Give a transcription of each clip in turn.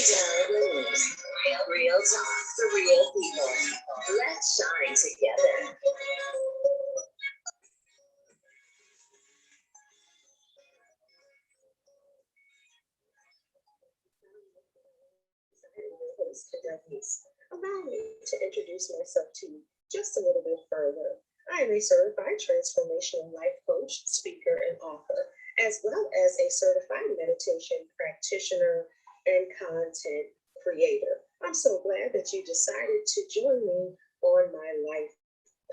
Kendell Lenice. Real talk for real people. Let's shine together. Kendell Lenice. Allow me to introduce myself to you just a little bit further. I am a certified transformational life coach, speaker, and author, as well as a certified meditation practitioner and content creator. I'm so glad that you decided to join me on my life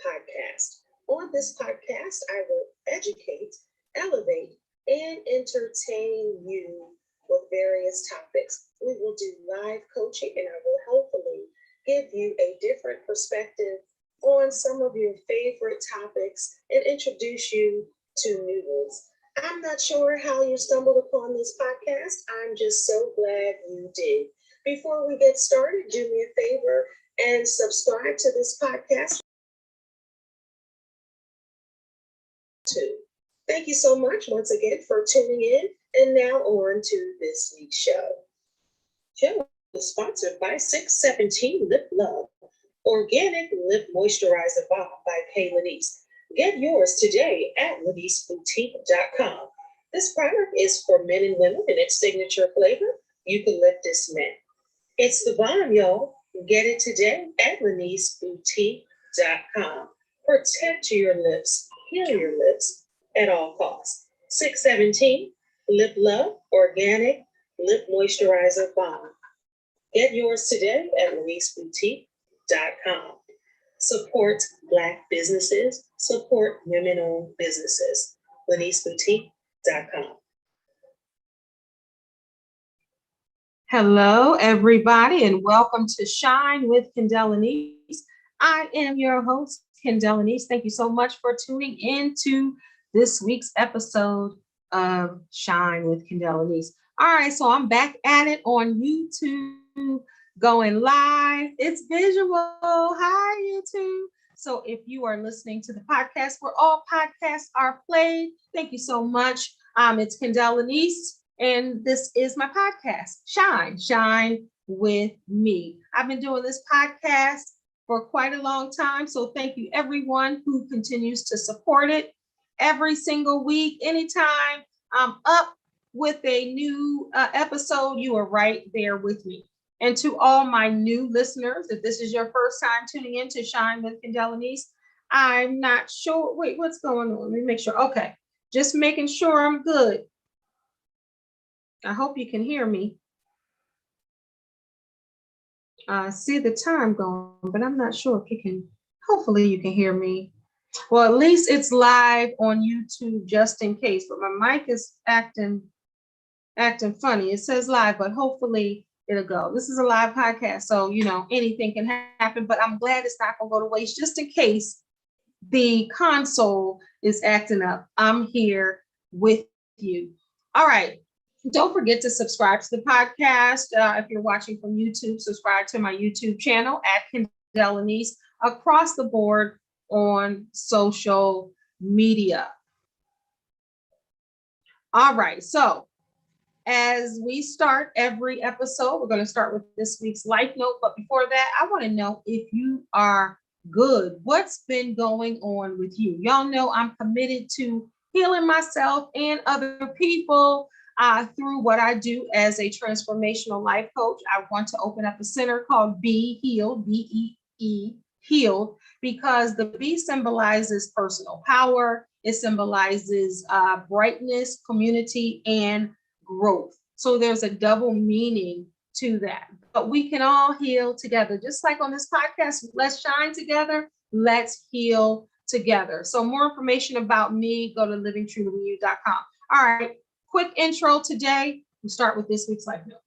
podcast. On this podcast, I will educate, elevate, and entertain you with various topics. We will do live coaching, and I will hopefully give you a different perspective on some of your favorite topics and introduce you to new ones. I'm not sure how you stumbled upon this podcast. I'm just so glad you did. Before we get started, do me a favor and subscribe to this podcast too. Thank you so much once again for tuning in. And now on to this week's show. Show is sponsored by 617 Lip Love, Organic Lip Moisturizer Balm by K.Lenice. Get yours today at LeniceBoutique.com. This product is for men and women in its signature flavor, EUCALYPTUS Mint. It's the bomb, y'all. Get it today at LeniceBoutique.com. Protect your lips, heal your lips at all costs. 617 Lip Love Organic Lip Moisturizer Balm. Get yours today at LeniceBoutique.com. Support Black businesses, support women-owned businesses. LeniceBoutique.com. Hello, everybody, and welcome to Shine with Kendell Lenice. I am your host, Kendell Lenice. Thank you so much for tuning in to this week's episode of Shine with Kendell Lenice. All right, so I'm back at it on YouTube, going live. It's visual. Hi, YouTube. So if you are listening to the podcast where all podcasts are played, thank you so much. It's Kendell Lenice, and this is my podcast, Shine with me. I've been doing this podcast for quite a long time, so thank you everyone who continues to support it every single week. Anytime I'm up with a new episode, you are right there with me. And to all my new listeners, if this is your first time tuning in to Shine with Kendell Lenice, I'm not sure. Wait, what's going on? Let me make sure. Okay, just making sure I'm good. I hope you can hear me. See the time going, but I'm not sure if you can. Hopefully you can hear me. Well, at least it's live on YouTube just in case, but my mic is acting funny. It says live, but hopefully it'll go. This is a live podcast, so anything can happen, but I'm glad it's not gonna go to waste just in case the console is acting up. I'm here with you. All right. Don't forget to subscribe to the podcast. If you're watching from YouTube, subscribe to my YouTube channel at Kendell Lenice across the board on social media. All right, so as we start every episode, we're going to start with this week's life note. But before that, I want to know if you are good. What's been going on with you? Y'all know I'm committed to healing myself and other people through what I do as a transformational life coach. I want to open up a center called Be Healed, B-E-E, Healed, because the B symbolizes personal power. It symbolizes brightness, community, and growth. So there's a double meaning to that. But we can all heal together. Just like on this podcast, let's shine together, let's heal together. So more information about me, go to livingtruelywithyou.com. All right, quick intro today. We'll start with this week's life note.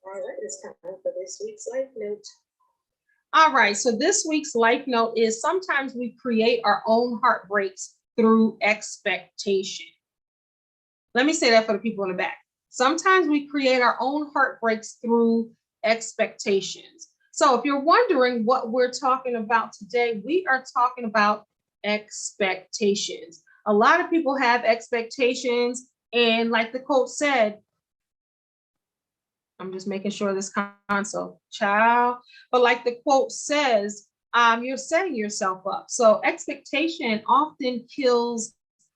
All right, it's time for this week's life note. All right, so this week's life note is sometimes we create our own heartbreaks through expectation. Let me say that for the people in the back. Sometimes we create our own heartbreaks through expectations. So if you're wondering what we're talking about today, we are talking about expectations. A lot of people have expectations And like the quote said, I'm just making sure this console, child, but like the quote says, you're setting yourself up. So expectation often kills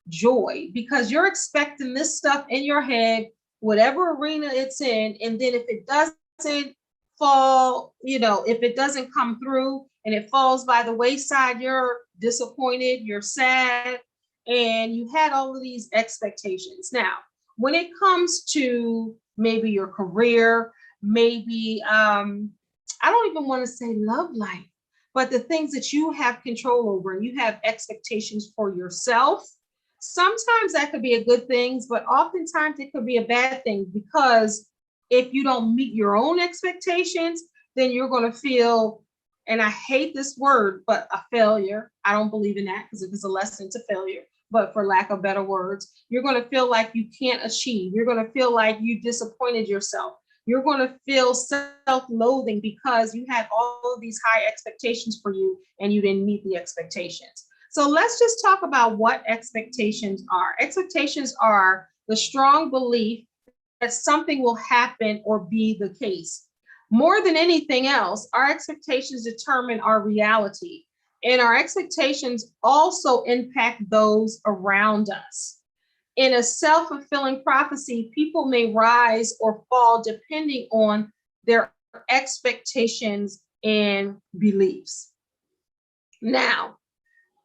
joy because you're expecting this stuff in your head, whatever arena it's in. And then if it doesn't fall, if it doesn't come through and it falls by the wayside, you're disappointed, you're sad, and you had all of these expectations. Now, when it comes to maybe your career, maybe, I don't even want to say love life, but the things that you have control over and you have expectations for yourself, sometimes that could be a good thing, but oftentimes it could be a bad thing, because if you don't meet your own expectations, then you're going to feel, and I hate this word, but a failure. I don't believe in that because it is a lesson to failure. But for lack of better words, you're going to feel like you can't achieve. You're going to feel like you disappointed yourself. You're going to feel self-loathing because you had all of these high expectations for you and you didn't meet the expectations. So let's just talk about what expectations are. Expectations are the strong belief that something will happen or be the case. More than anything else, our expectations determine our reality. And our expectations also impact those around us. In a self-fulfilling prophecy, people may rise or fall depending on their expectations and beliefs. Now,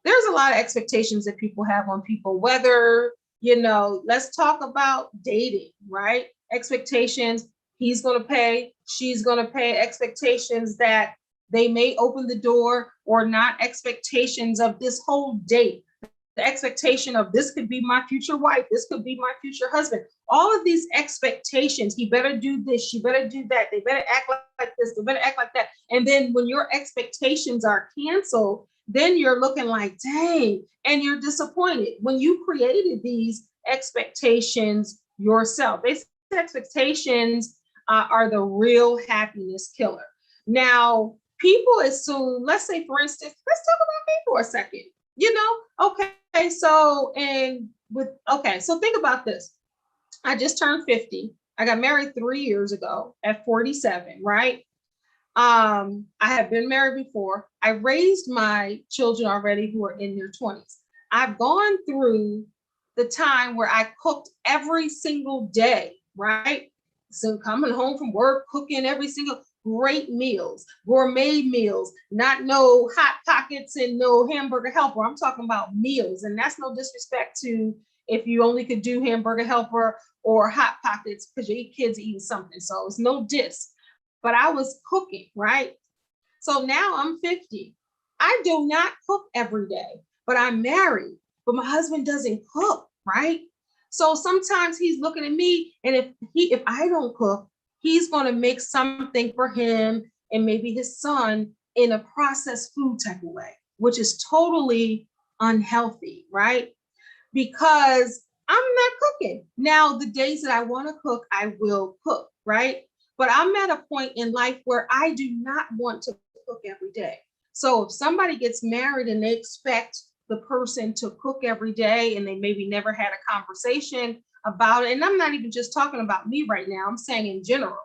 there's a lot of expectations that people have on people, whether, let's talk about dating, right? Expectations, he's going to pay, she's going to pay, expectations that they may open the door or not, expectations of this whole date, the expectation of this could be my future wife, this could be my future husband. All of these expectations, he better do this, she better do that, they better act like this, they better act like that. And then when your expectations are canceled, then you're looking like, dang, and you're disappointed when you created these expectations yourself. These expectations are the real happiness killer. Now, people assume, let's say, for instance, let's talk about me for a second. Okay, so so think about this. I just turned 50. I got married 3 years ago at 47, right? I have been married before. I raised my children already who are in their 20s. I've gone through the time where I cooked every single day, right? So coming home from work, cooking every single great meals, gourmet meals, not no hot pockets and no hamburger helper. I'm talking about meals. And that's no disrespect to if you only could do hamburger helper or hot pockets because your kids eating something. So it's no diss. But I was cooking, right? So now I'm 50. I do not cook every day, but I'm married, but my husband doesn't cook, right? So sometimes he's looking at me, and if I don't cook, he's going to make something for him and maybe his son in a processed food type of way, which is totally unhealthy, right? Because I'm not cooking. Now, the days that I want to cook, I will cook, right? But I'm at a point in life where I do not want to cook every day. So if somebody gets married and they expect the person to cook every day and they maybe never had a conversation about it, and I'm not even just talking about me right now, I'm saying in general,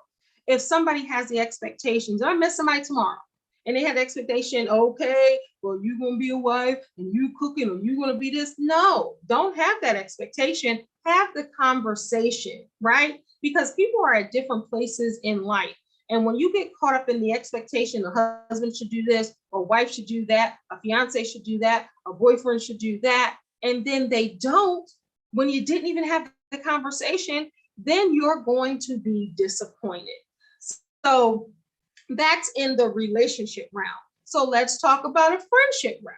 if somebody has the expectations, I met somebody tomorrow and they had the expectation, okay, well, you're going to be a wife and you cooking or you're going to be this. No, don't have that expectation. Have the conversation, right? Because people are at different places in life. And when you get caught up in the expectation, a husband should do this, a wife should do that, a fiance should do that, a boyfriend should do that, and then they don't, when you didn't even have the conversation, then you're going to be disappointed. So that's in the relationship realm. So let's talk about a friendship realm.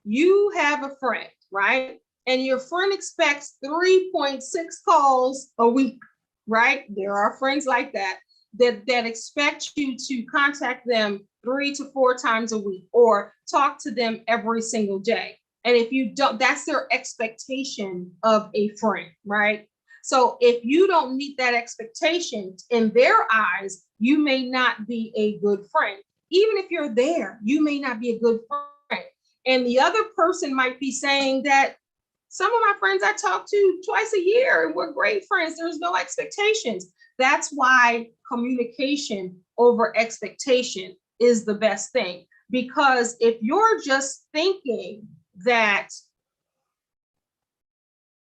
You have a friend, right? And your friend expects 3.6 calls a week, right? There are friends like that expect you to contact them 3 to 4 times a week or talk to them every single day. And if you don't, that's their expectation of a friend, right? So if you don't meet that expectation in their eyes, you may not be a good friend. Even if you're there, you may not be a good friend. And the other person might be saying that Some of my friends I talk to twice a year and we're great friends. There's no expectations. That's why communication over expectation is the best thing. Because if you're just thinking that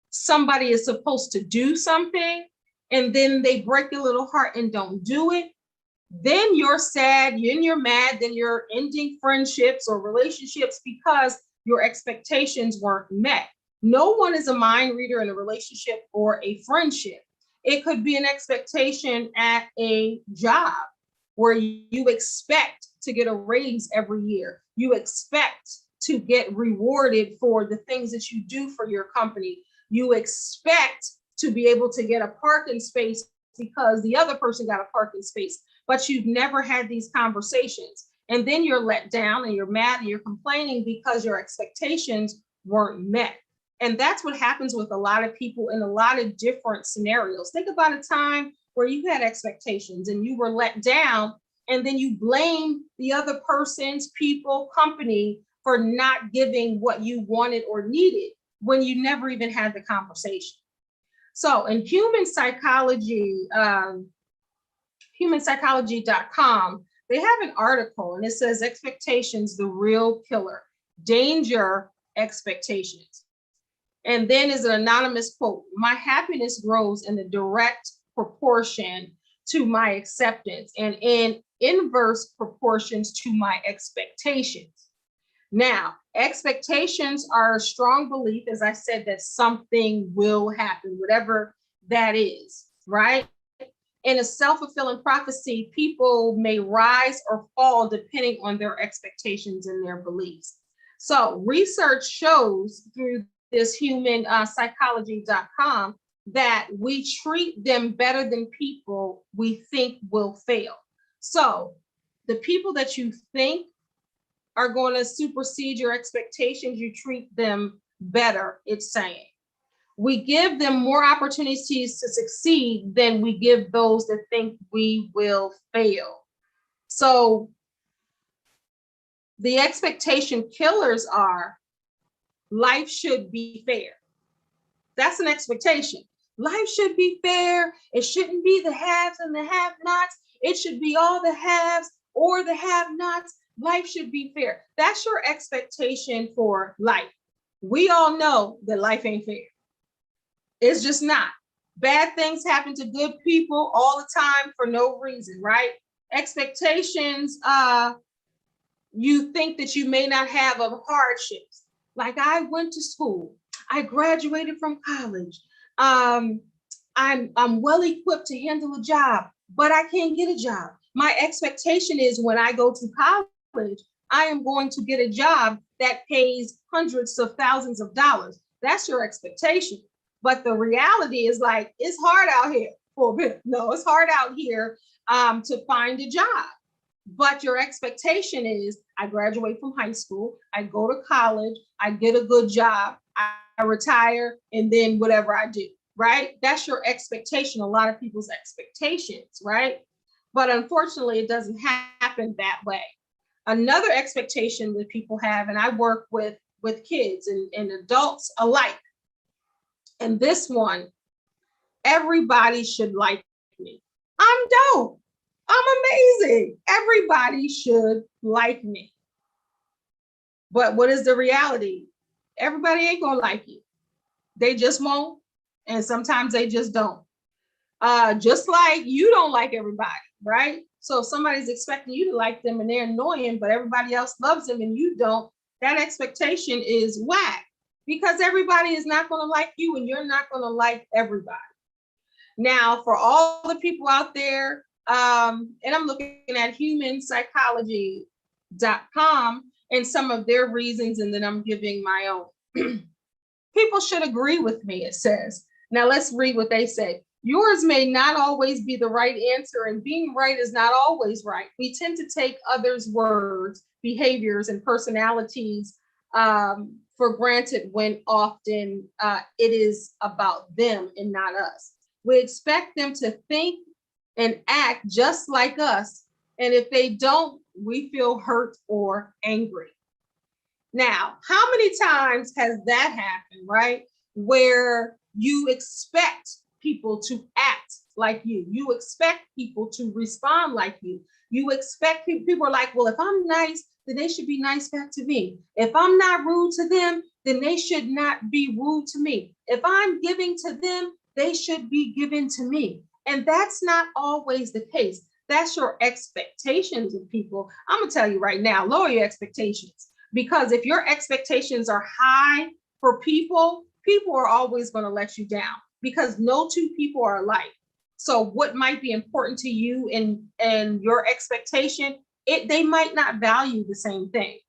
somebody is supposed to do something and then they break your little heart and don't do it, then you're sad, then you're mad, then you're ending friendships or relationships because your expectations weren't met. No one is a mind reader in a relationship or a friendship. It could be an expectation at a job where you expect to get a raise every year. You expect to get rewarded for the things that you do for your company. You expect to be able to get a parking space because the other person got a parking space, but you've never had these conversations. And then you're let down and you're mad and you're complaining because your expectations weren't met. And that's what happens with a lot of people in a lot of different scenarios. Think about a time where you had expectations and you were let down, and then you blame the other person's people, company for not giving what you wanted or needed when you never even had the conversation. So in human psychology, humanpsychology.com, they have an article and it says expectations, the real killer, danger expectations. And then is an anonymous quote, my happiness grows in a direct proportion to my acceptance and in inverse proportions to my expectations. Now, expectations are a strong belief, as I said, that something will happen, whatever that is, right? In a self-fulfilling prophecy, people may rise or fall depending on their expectations and their beliefs. So research shows through this human psychology.com that we treat them better than people we think will fail. So the people that you think are going to supersede your expectations, you treat them better, it's saying. We give them more opportunities to succeed than we give those that think we will fail. So the expectation killers are life should be fair. That's an expectation. Life should be fair. It shouldn't be the haves and the have-nots. It should be all the haves or the have-nots. Life should be fair. That's your expectation for life. We all know that life ain't fair. It's just not. Bad things happen to good people all the time for no reason, right? Expectations, you think that you may not have of hardships. Like I went to school, I graduated from college. I'm well equipped to handle a job, but I can't get a job. My expectation is when I go to college, I am going to get a job that pays hundreds of thousands of dollars. That's your expectation. But the reality is like, it's hard out here for a bit. No, it's hard out here to find a job. But your expectation is I graduate from high school, I go to college, I get a good job, I retire, and then whatever I do, right? That's your expectation, a lot of people's expectations, right? But unfortunately, it doesn't happen that way. Another expectation that people have, and I work with kids and adults alike, and this one, everybody should like me. I'm dope. I'm amazing. Everybody should like me. But what is the reality? Everybody ain't gonna like you. They just won't. And sometimes they just don't. Just like you don't like everybody, right? So if somebody's expecting you to like them and they're annoying, but everybody else loves them and you don't, that expectation is whack because everybody is not gonna like you and you're not gonna like everybody. Now, for all the people out there, and I'm looking at humanpsychology.com and some of their reasons, and then I'm giving my own. People should agree with me, it says. Now let's read what they say. Yours may not always be the right answer, and being right is not always right. We tend to take others' words, behaviors, and personalities for granted when often it is about them and not us. We expect them to think and act just like us. And if they don't, we feel hurt or angry. Now, how many times has that happened, right? Where you expect people to act like you. You expect people to respond like you. You expect people are like, well, if I'm nice, then they should be nice back to me. If I'm not rude to them, then they should not be rude to me. If I'm giving to them, they should be given to me. And that's not always the case. That's your expectations of people. I'm going to tell you right now, lower your expectations. Because if your expectations are high for people, people are always going to let you down because no two people are alike. So what might be important to you and your expectation, they might not value the same thing.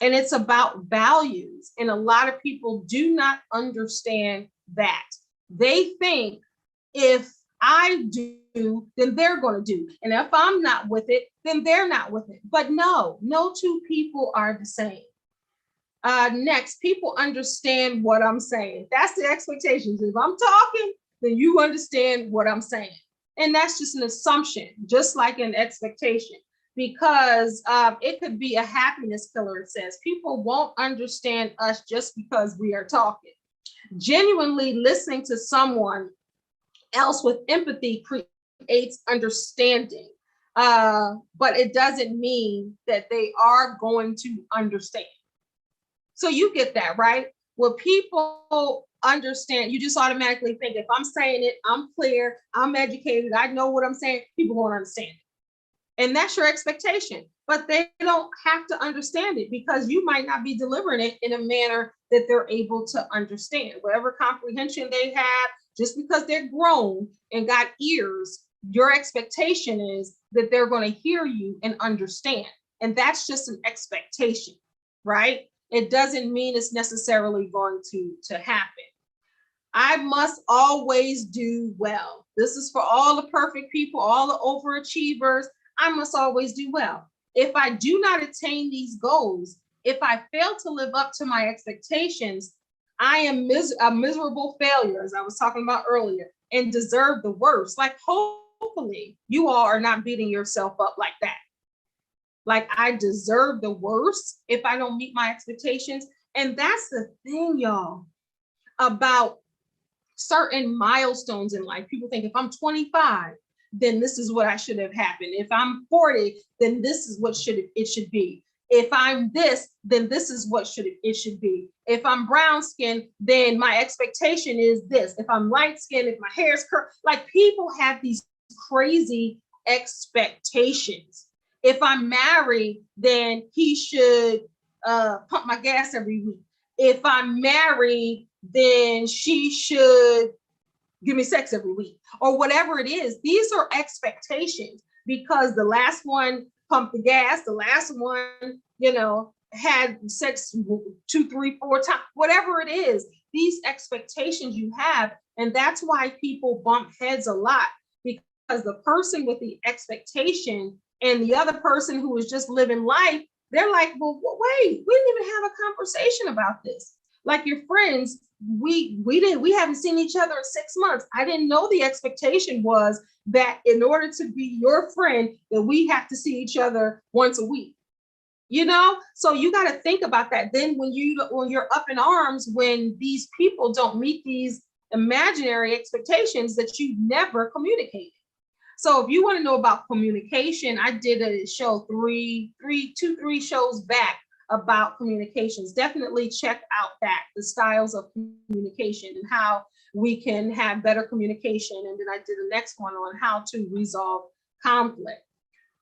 And it's about values. And a lot of people do not understand that. They think if I do, then they're going to do. And if I'm not with it, then they're not with it. But no two people are the same. Next, people understand what I'm saying. That's the expectations. If I'm talking, then you understand what I'm saying. And that's just an assumption, just like an expectation, because it could be a happiness killer. It says people won't understand us just because we are talking. Genuinely listening to someone else with empathy creates understanding, but it doesn't mean that they are going to understand. So you get that, right? When people understand, you just automatically think if I'm saying it, I'm clear, I'm educated, I know what I'm saying, people won't understand it. And that's your expectation. But they don't have to understand it because you might not be delivering it in a manner that they're able to understand. Whatever comprehension they have, just because they're grown and got ears, your expectation is that they're going to hear you and understand. And that's just an expectation, right? It doesn't mean it's necessarily going to happen. I must always do well. This is for all the perfect people, all the overachievers. I must always do well. If I do not attain these goals, if I fail to live up to my expectations, I am a miserable failure, as I was talking about earlier, and deserve the worst. Like, hopefully you all are not beating yourself up like that. Like, I deserve the worst if I don't meet my expectations. And that's the thing, y'all, about certain milestones in life. People think if I'm 25, then this is what I should have happened. If I'm 40, then this is what it should be. If I'm this, then this is what it should be. If I'm brown skinned, then my expectation is this. If I'm light skinned, if my hair is curly, like, people have these crazy expectations. If I'm married, then he should pump my gas every week. If I'm married, then she should give me sex every week, or whatever it is. These are expectations because the last one pumped the gas, the last one, had sex 2, 3, 4 times, whatever it is. These expectations you have, and that's why people bump heads a lot, because the person with the expectation and the other person who is just living life, they're like, well, wait, we didn't even have a conversation about this. Like your friends, we haven't seen each other in 6 months. I didn't know the expectation was that in order to be your friend, that we have to see each other once a week. So you got to think about that. Then when you're up in arms, when these people don't meet these imaginary expectations that you never communicated. So if you want to know about communication, I did a show 3 shows back about communications. Definitely check out the styles of communication and how we can have better communication. And then I did the next one on how to resolve conflict.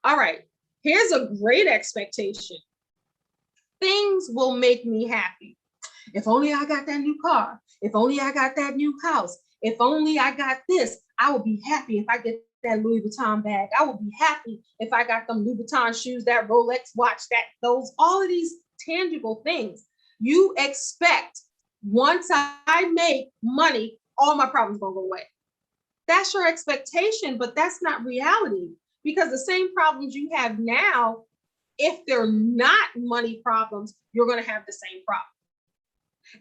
All right, here's a great expectation. Things will make me happy. If only I got that new car. If only I got that new house. If only I got this, I would be happy if I get that Louis Vuitton bag. I would be happy if I got them Louis Vuitton shoes, that Rolex watch, all of these tangible things. You expect once I make money, all my problems gonna go away. That's your expectation, but that's not reality, because the same problems you have now, if they're not money problems, you're gonna have the same problem.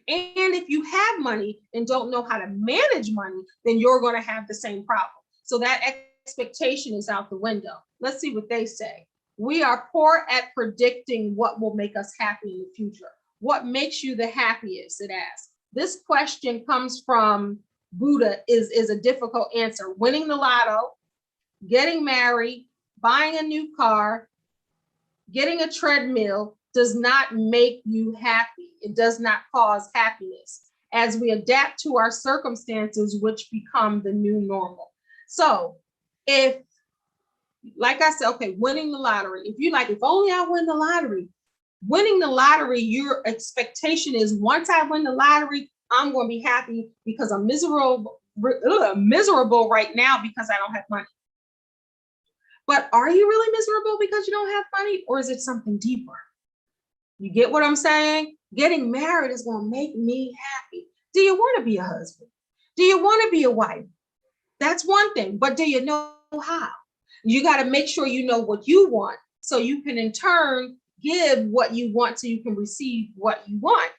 And if you have money and don't know how to manage money, then you're going to have the same problem. So that expectation is out the window. Let's see what they say. We are poor at predicting what will make us happy in the future. What makes you the happiest? It asks. This question comes from Buddha, is a difficult answer. Winning the lotto, getting married, buying a new car, getting a treadmill does not make you happy. It does not cause happiness as we adapt to our circumstances, which become the new normal. So if, like I said, okay, winning the lottery, if you like, if only I win the lottery, winning the lottery, your expectation is once I win the lottery, I'm going to be happy because I'm miserable right now because I don't have money. But are you really miserable because you don't have money, or is it something deeper? You get what I'm saying? Getting married is going to make me happy. Do you want to be a husband? Do you want to be a wife? That's one thing, but do you know how? You got to make sure you know what you want so you can in turn give what you want so you can receive what you want.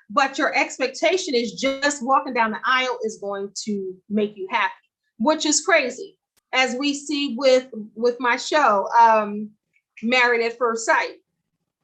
But your expectation is just walking down the aisle is going to make you happy, which is crazy. As we see with my show, Married at First Sight.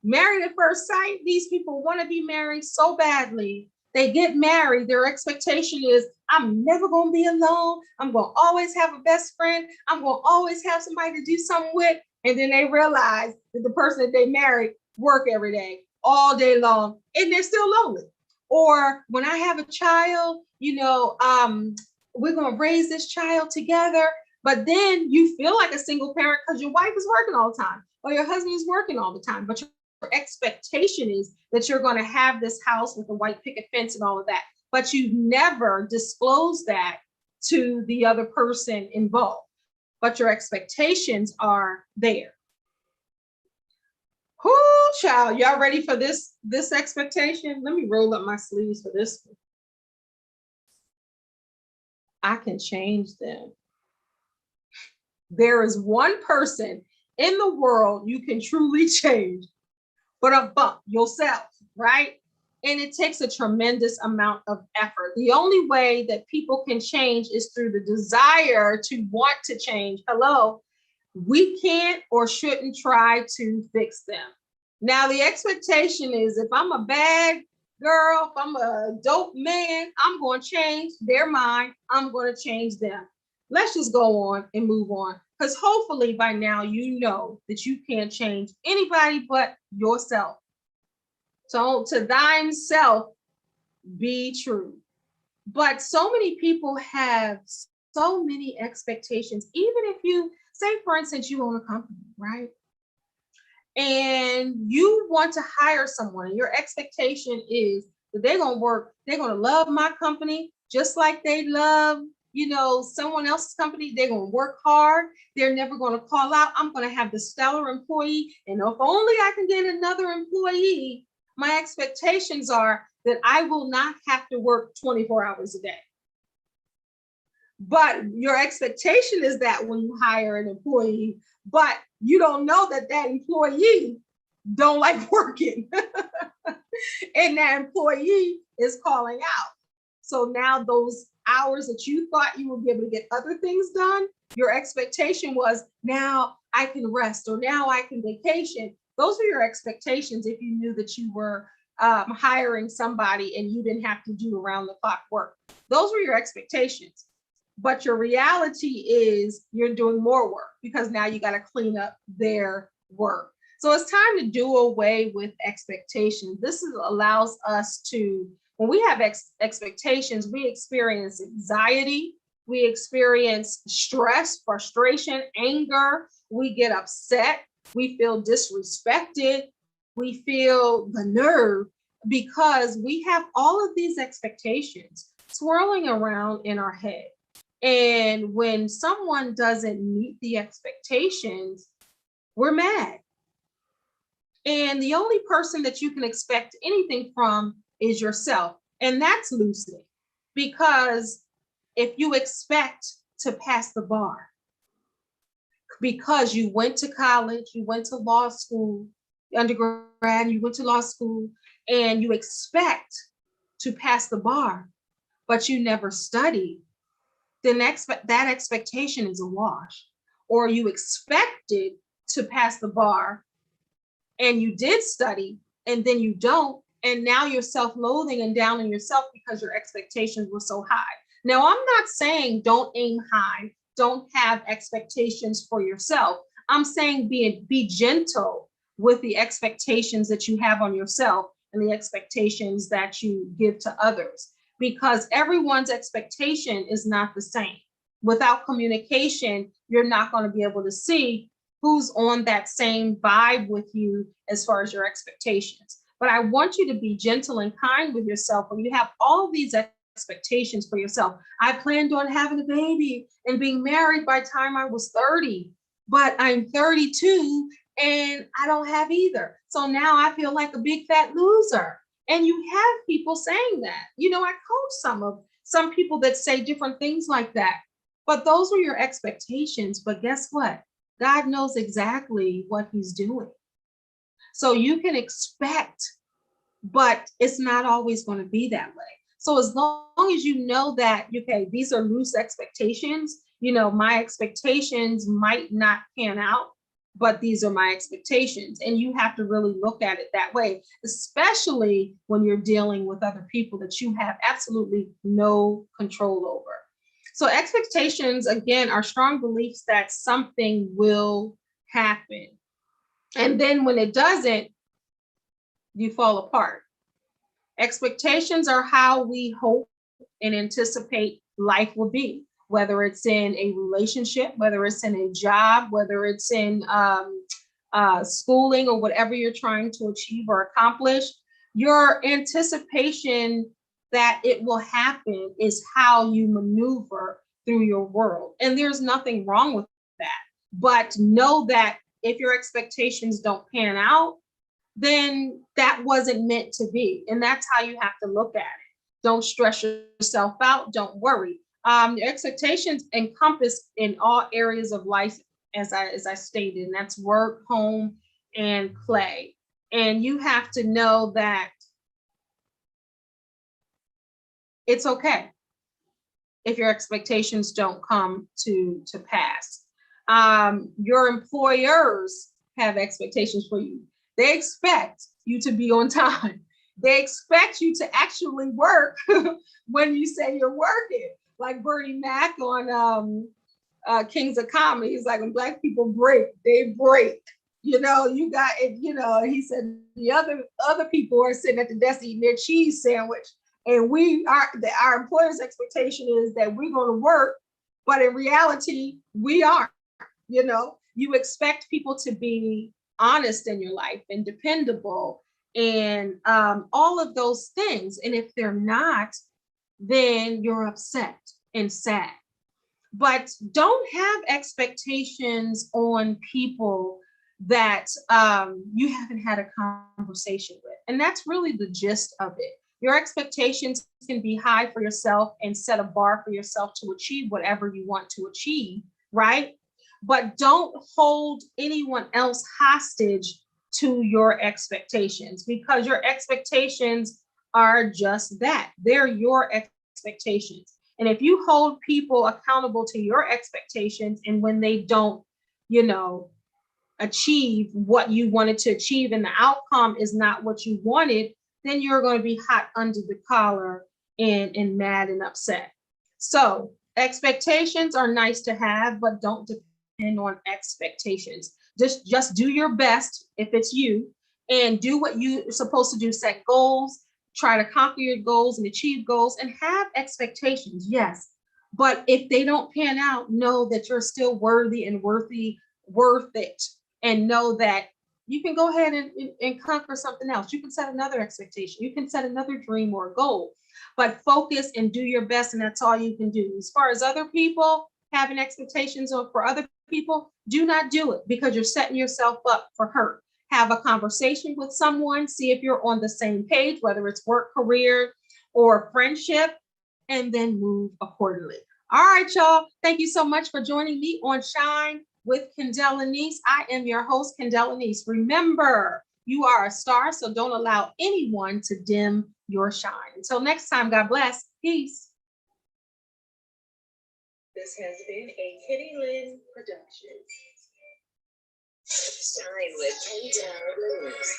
Married at first sight, these people want to be married so badly. They get married. Their expectation is, I'm never going to be alone. I'm going to always have a best friend. I'm going to always have somebody to do something with. And then they realize that the person that they married work every day, all day long, and they're still lonely. Or when I have a child, we're going to raise this child together. But then you feel like a single parent because your wife is working all the time or your husband is working all the time. But your expectation is that you're going to have this house with a white picket fence and all of that. But you've never disclosed that to the other person involved. But your expectations are there. Whoo, child, y'all ready for this expectation? Let me roll up my sleeves for this one. I can change them. There is one person in the world you can truly change, but a bump yourself, right? And it takes a tremendous amount of effort. The only way that people can change is through the desire to want to change. Hello, we can't or shouldn't try to fix them. Now, the expectation is if I'm a bad girl, if I'm a dope man, I'm going to change their mind. I'm going to change them. Let's just go on and move on, because hopefully by now you know that you can't change anybody but yourself. So to thine self be true. But so many people have so many expectations, even if you say, for instance, you own a company, right? And you want to hire someone, your expectation is that they're going to work, they're going to love my company just like they love, someone else's company. They're going to work hard. They're never going to call out. I'm going to have the stellar employee. And if only I can get another employee, my expectations are that I will not have to work 24 hours a day. But your expectation is that when you hire an employee, but you don't know that employee don't like working. And that employee is calling out. So now those hours that you thought you would be able to get other things done, your expectation was now I can rest or now I can vacation. Those were your expectations if you knew that you were hiring somebody and you didn't have to do around the clock work. Those were your expectations. But your reality is you're doing more work because now you got to clean up their work. So it's time to do away with expectations. This allows us to, when we have expectations, we experience anxiety, we experience stress, frustration, anger, we get upset, we feel disrespected, we feel the nerve because we have all of these expectations swirling around in our head. And when someone doesn't meet the expectations, we're mad. And the only person that you can expect anything from is yourself. And that's loosening, because if you expect to pass the bar because you went to college, you went to law school, undergrad, you went to law school, and you expect to pass the bar, but you never studied, then that expectation is a wash. Or you expected to pass the bar and you did study and then you don't, And now you're self-loathing and down on yourself because your expectations were so high. Now, I'm not saying don't aim high, don't have expectations for yourself. I'm saying be gentle with the expectations that you have on yourself and the expectations that you give to others, because everyone's expectation is not the same. Without communication, you're not going to be able to see who's on that same vibe with you as far as your expectations. But I want you to be gentle and kind with yourself when you have all these expectations for yourself. I planned on having a baby and being married by the time I was 30, but I'm 32 and I don't have either. So now I feel like a big fat loser. And you have people saying that. You know, I coach some people that say different things like that. But those were your expectations. But guess what? God knows exactly what he's doing. So you can expect, but it's not always going to be that way. So as long as you know that, okay, these are loose expectations, you know, my expectations might not pan out, but these are my expectations. And you have to really look at it that way, especially when you're dealing with other people that you have absolutely no control over. So expectations, again, are strong beliefs that something will happen. And then when it doesn't, you fall apart. Expectations are how we hope and anticipate life will be, whether it's in a relationship, whether it's in a job, whether it's in schooling or whatever you're trying to achieve or accomplish. Your anticipation that it will happen is how you maneuver through your world. And there's nothing wrong with that. But know that if your expectations don't pan out, then that wasn't meant to be. And that's how you have to look at it. Don't stress yourself out. Don't worry. Your expectations encompass in all areas of life, as I stated, and that's work, home, and play. And you have to know that it's okay if your expectations don't come to pass. Your employers have expectations for you. They expect you to be on time. They expect you to actually work when you say you're working. Like Bernie Mac on Kings of Comedy, he's like, when Black people break, they break. You know, you got it. You know, he said the other people are sitting at the desk eating their cheese sandwich, and our employer's expectation is that we're going to work, but in reality, we aren't. You know, you expect people to be honest in your life and dependable and all of those things. And if they're not, then you're upset and sad. But don't have expectations on people that you haven't had a conversation with. And that's really the gist of it. Your expectations can be high for yourself and set a bar for yourself to achieve whatever you want to achieve, right? But don't hold anyone else hostage to your expectations, because your expectations are just that. They're your expectations. And if you hold people accountable to your expectations, and when they don't, you know, achieve what you wanted to achieve and the outcome is not what you wanted, then you're going to be hot under the collar and mad and upset. So expectations are nice to have, but don't depend on expectations. Just do your best if it's you, and do what you're supposed to do. Set goals, try to conquer your goals and achieve goals, and have expectations, yes. But if they don't pan out, know that you're still worthy and worth it. And know that you can go ahead and conquer something else. You can set another expectation. You can set another dream or goal, but focus and do your best. And that's all you can do. As far as other people having expectations for other people, do not do it, because you're setting yourself up for hurt. Have a conversation with someone, see if you're on the same page, whether it's work, career, or friendship, and then move accordingly. All right, y'all. Thank you so much for joining me on Shine with Kendell Lenice. I am your host, Kendell Lenice. Remember, you are a star, so don't allow anyone to dim your shine. Until next time, God bless. Peace. This has been a Kitty Lynn production. Shine with Kendell Lenice.